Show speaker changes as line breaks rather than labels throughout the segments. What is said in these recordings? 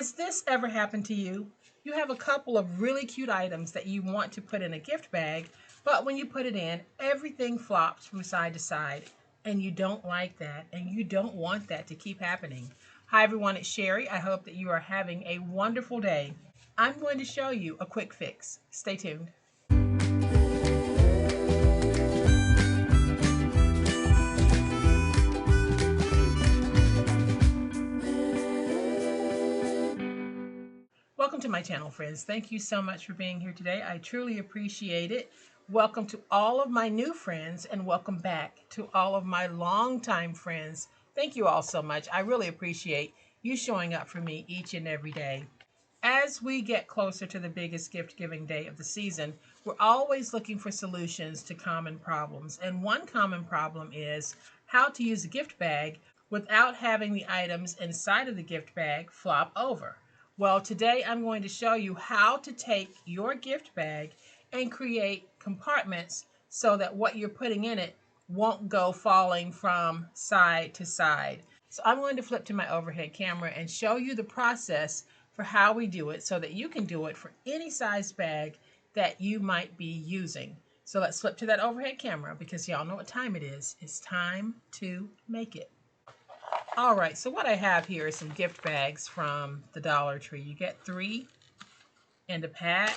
Has this ever happened to you? You have a couple of really cute items that you want to put in a gift bag, but when you put it in, everything flops from side to side, and you don't like that, and you don't want that to keep happening. Hi everyone, it's Sherry. I hope that you are having a wonderful day. I'm going to show you a quick fix. Stay tuned. Welcome to my channel, friends. Thank you so much for being here today. I truly appreciate it. Welcome to all of my new friends and welcome back to all of my longtime friends. Thank you all so much. I really appreciate you showing up for me each and every day. As we get closer to the biggest gift giving day of the season, we're always looking for solutions to common problems. And one common problem is how to use a gift bag without having the items inside of the gift bag flop over. Well, today I'm going to show you how to take your gift bag and create compartments so that what you're putting in it won't go falling from side to side. So I'm going to flip to my overhead camera and show you the process for how we do it so that you can do it for any size bag that you might be using. So let's flip to that overhead camera because y'all know what time it is. It's time to make it. All right, so what I have here is some gift bags from the Dollar Tree. You get 3 in a pack,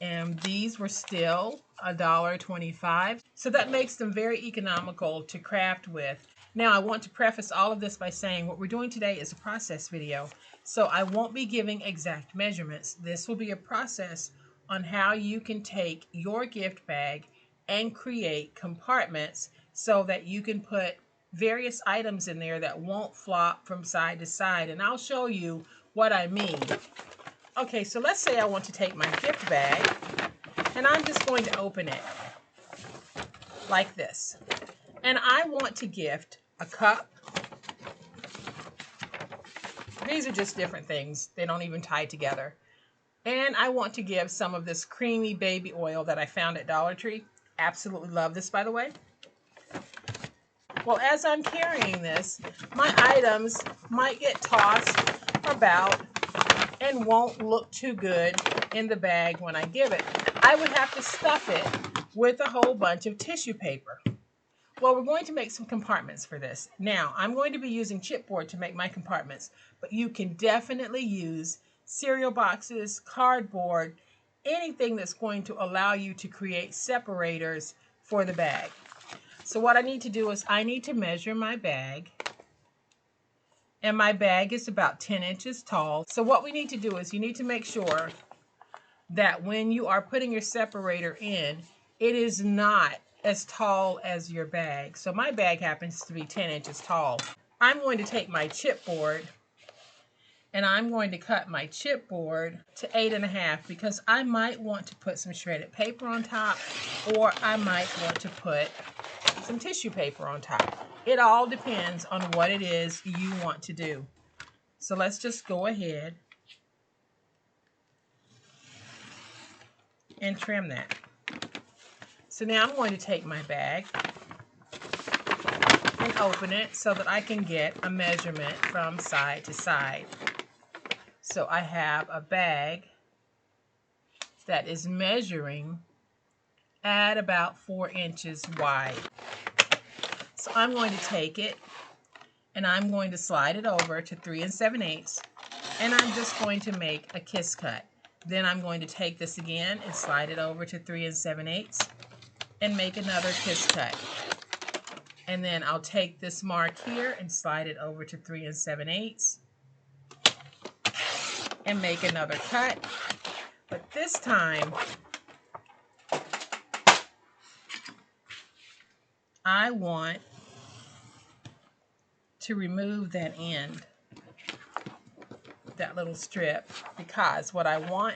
and these were still $1.25. So that makes them very economical to craft with. Now, I want to preface all of this by saying what we're doing today is a process video, so I won't be giving exact measurements. This will be a process on how you can take your gift bag and create compartments so that you can put various items in there that won't flop from side to side, and I'll show you what I mean. Okay, so let's say I want to take my gift bag and I'm just going to open it like this, and I want to gift a cup. These are just different things, they don't even tie together. And I want to give some of this creamy baby oil that I found at Dollar Tree. Absolutely love this, by the way. Well, as I'm carrying this, my items might get tossed about and won't look too good in the bag when I give it. I would have to stuff it with a whole bunch of tissue paper. Well, we're going to make some compartments for this. Now, I'm going to be using chipboard to make my compartments, but you can definitely use cereal boxes, cardboard, anything that's going to allow you to create separators for the bag. So what I need to do is I need to measure my bag, and my bag is about 10 inches tall. So what we need to do is you need to make sure that when you are putting your separator in, it is not as tall as your bag. So my bag happens to be 10 inches tall. I'm going to take my chipboard and I'm going to cut my chipboard to 8.5 because I might want to put some shredded paper on top, or I might want to put some tissue paper on top. It all depends on what it is you want to do. So let's just go ahead and trim that. So now I'm going to take my bag and open it so that I can get a measurement from side to side. So I have a bag that is measuring at about 4 inches wide. So I'm going to take it and I'm going to slide it over to 3 7/8, and I'm just going to make a kiss cut. Then I'm going to take this again and slide it over to 3 7/8 and make another kiss cut. And then I'll take this mark here and slide it over to 3 7/8 and make another cut. But this time I want to remove that end, that little strip, because what I want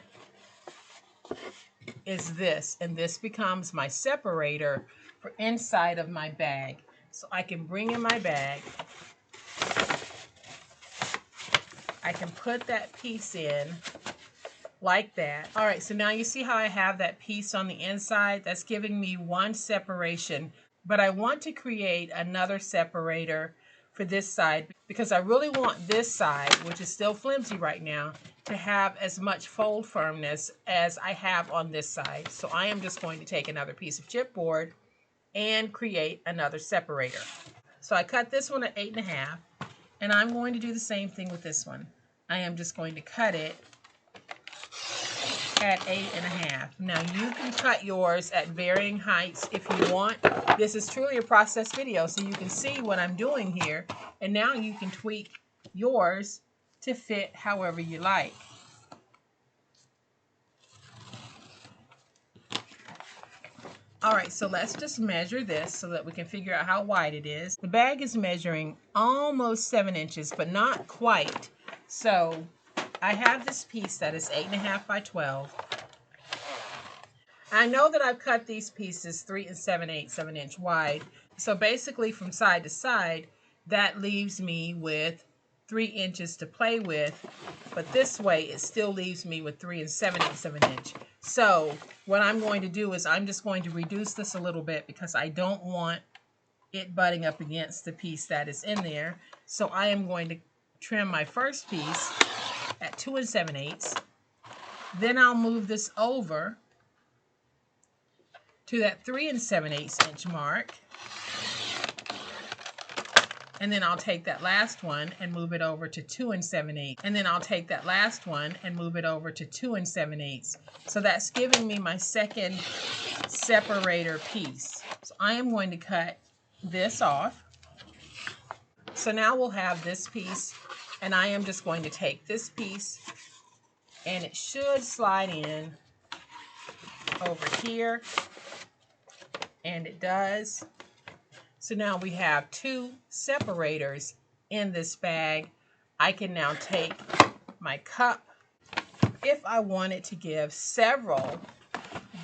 is this, and this becomes my separator for inside of my bag. So I can bring in my bag, I can put that piece in like that. All right, so now you see how I have that piece on the inside? That's giving me one separation, but I want to create another separator for this side because I really want this side, which is still flimsy right now, to have as much fold firmness as I have on this side. So I am just going to take another piece of chipboard and create another separator. So I cut this one at 8.5, and I'm going to do the same thing with this one. I am just going to cut it at 8.5. Now you can cut yours at varying heights if you want. This is truly a process video, so you can see what I'm doing here, and now you can tweak yours to fit however you like. All right, so let's just measure this so that we can figure out how wide it is. The bag is measuring almost 7 inches, but not quite. So I have this piece that is 8.5 by 12. I know that I've cut these pieces 3 7/8 of an inch wide. So basically from side to side, that leaves me with 3 inches to play with, but this way it still leaves me with 3 7/8 of an inch. So what I'm going to do is I'm just going to reduce this a little bit because I don't want it butting up against the piece that is in there. So I am going to trim my first piece at 2 7/8. Then I'll move this over to that 3 7/8 inch mark. And then I'll take that last one and move it over to 2 7/8. And then I'll take that last one and move it over to 2 7/8. So that's giving me my second separator piece. So I am going to cut this off. So now we'll have this piece, and I am just going to take this piece, and it should slide in over here, and it does. So now we have 2 separators in this bag. I can now take my cup. If I wanted to give several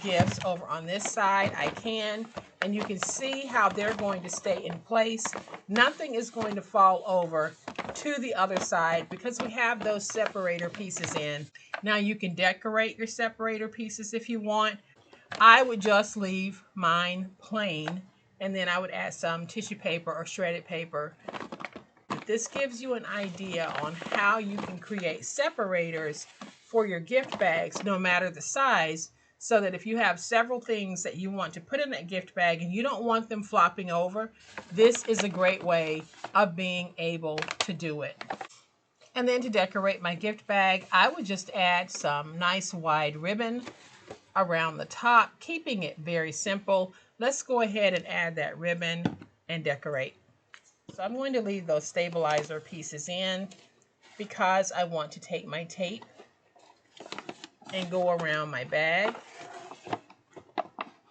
gifts over on this side, I can. And you can see how they're going to stay in place. Nothing is going to fall over to the other side because we have those separator pieces in. Now you can decorate your separator pieces if you want. I would just leave mine plain, and then I would add some tissue paper or shredded paper. This gives you an idea on how you can create separators for your gift bags, no matter the size, so that if you have several things that you want to put in that gift bag and you don't want them flopping over, this is a great way of being able to do it. And then to decorate my gift bag, I would just add some nice wide ribbon around the top, keeping it very simple. Let's go ahead and add that ribbon and decorate. So I'm going to leave those stabilizer pieces in because I want to take my tape and go around my bag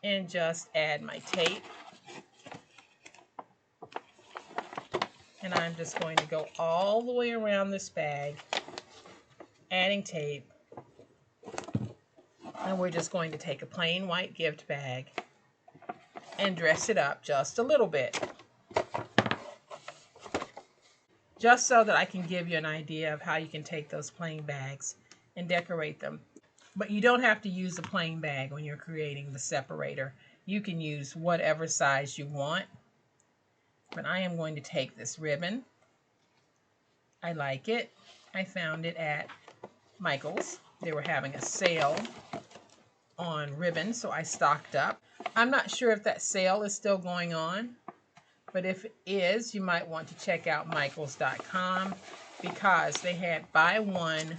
and just add my tape. And I'm just going to go all the way around this bag, adding tape. And we're just going to take a plain white gift bag and dress it up just a little bit, just so that I can give you an idea of how you can take those plain bags and decorate them. But you don't have to use a plain bag when you're creating the separator. You can use whatever size you want. But I am going to take this ribbon. I like it. I found it at Michael's. They were having a sale on ribbon, so I stocked up. I'm not sure if that sale is still going on, but if it is, you might want to check out Michaels.com because they had buy one,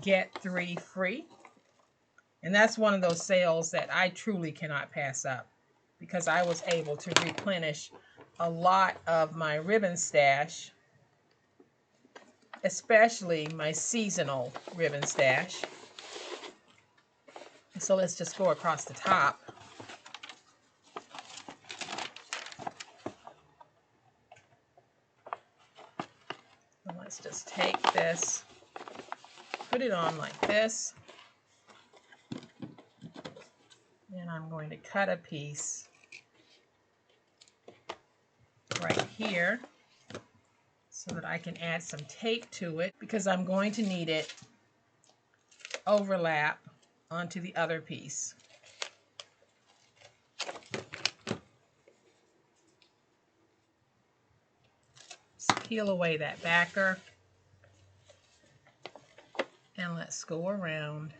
get 3 free. And that's one of those sales that I truly cannot pass up because I was able to replenish a lot of my ribbon stash, especially my seasonal ribbon stash. So let's just go across the top. And let's just take this, put it on like this. And I'm going to cut a piece right here so that I can add some tape to it because I'm going to need it to overlap onto the other piece. peel away that backer. And let's go around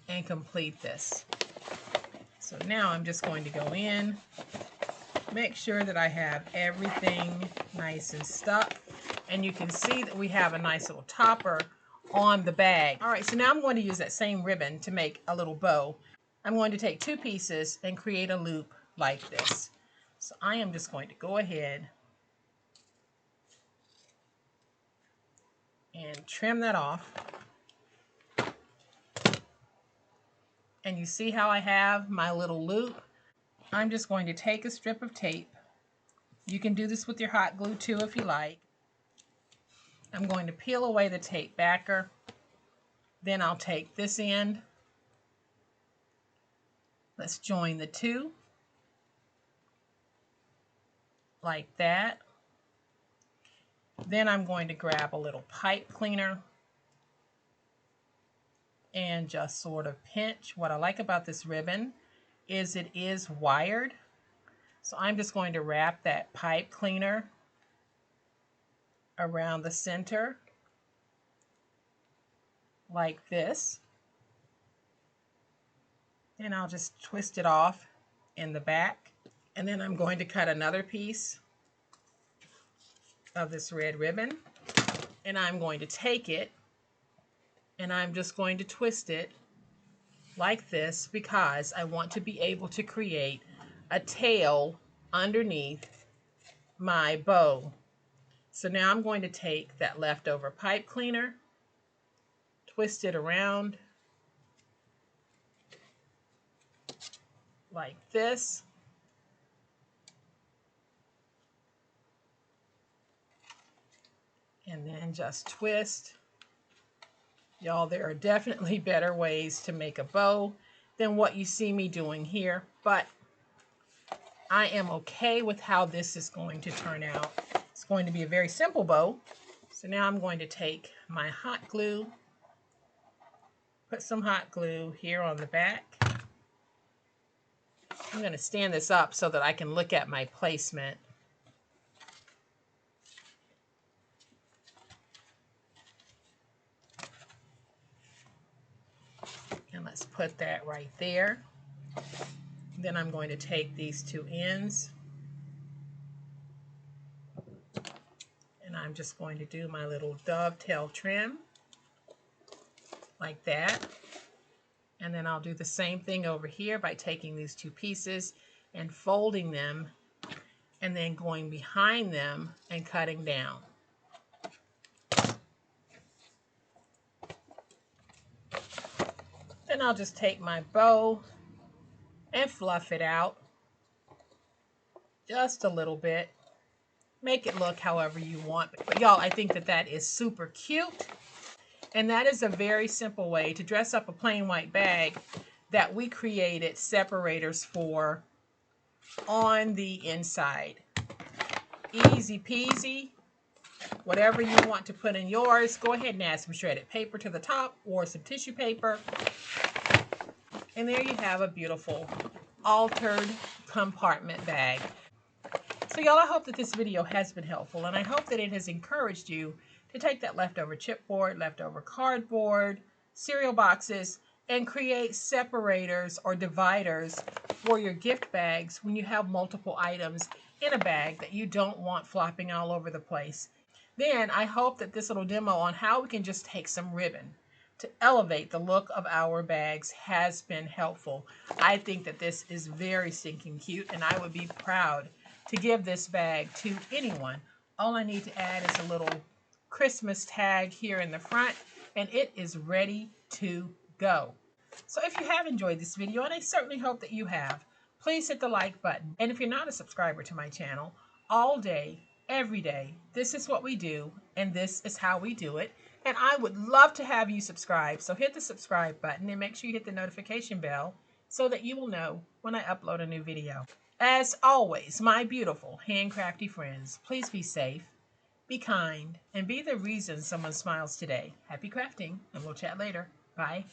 and complete this. So now I'm just going to go in, make sure that I have everything nice and stuck. And you can see that we have a nice little topper on the bag. All right, so now I'm going to use that same ribbon to make a little bow. I'm going to take 2 pieces and create a loop like this. So I am just going to go ahead and trim that off. And you see how I have my little loop? I'm just going to take a strip of tape. You can do this with your hot glue too if you like. I'm going to peel away the tape backer. Then I'll take this end. Let's join the 2 like that. Then I'm going to grab a little pipe cleaner and just sort of pinch. What I like about this ribbon is it is wired. So I'm just going to wrap that pipe cleaner around the center like this. And I'll just twist it off in the back. And then I'm going to cut another piece of this red ribbon. And I'm going to take it and I'm just going to twist it like this because I want to be able to create a tail underneath my bow. So now I'm going to take that leftover pipe cleaner, twist it around like this. And then just twist. Y'all, there are definitely better ways to make a bow than what you see me doing here, but I am okay with how this is going to turn out. It's going to be a very simple bow. So now I'm going to take my hot glue, put some hot glue here on the back. I'm going to stand this up so that I can look at my placement. And let's put that right there. Then I'm going to take these 2 ends and I'm just going to do my little dovetail trim like that. And then I'll do the same thing over here by taking these 2 pieces and folding them and then going behind them and cutting down. Then I'll just take my bow and fluff it out just a little bit. Make it look however you want. But y'all, I think that that is super cute. And that is a very simple way to dress up a plain white bag that we created separators for on the inside. Easy peasy. Whatever you want to put in yours, go ahead and add some shredded paper to the top or some tissue paper. And there you have a beautiful altered compartment bag. So y'all, I hope that this video has been helpful, and I hope that it has encouraged you to take that leftover chipboard, leftover cardboard, cereal boxes, and create separators or dividers for your gift bags when you have multiple items in a bag that you don't want flopping all over the place. Then I hope that this little demo on how we can just take some ribbon to elevate the look of our bags has been helpful. I think that this is very stinking cute, and I would be proud to give this bag to anyone. All I need to add is a little Christmas tag here in the front, and it is ready to go. So if you have enjoyed this video, and I certainly hope that you have, please hit the like button. And if you're not a subscriber to my channel, all day, every day, this is what we do, and this is how we do it. And I would love to have you subscribe. So hit the subscribe button and make sure you hit the notification bell so that you will know when I upload a new video. As always, my beautiful handcrafty friends, please be safe, be kind, and be the reason someone smiles today. Happy crafting, and we'll chat later. Bye.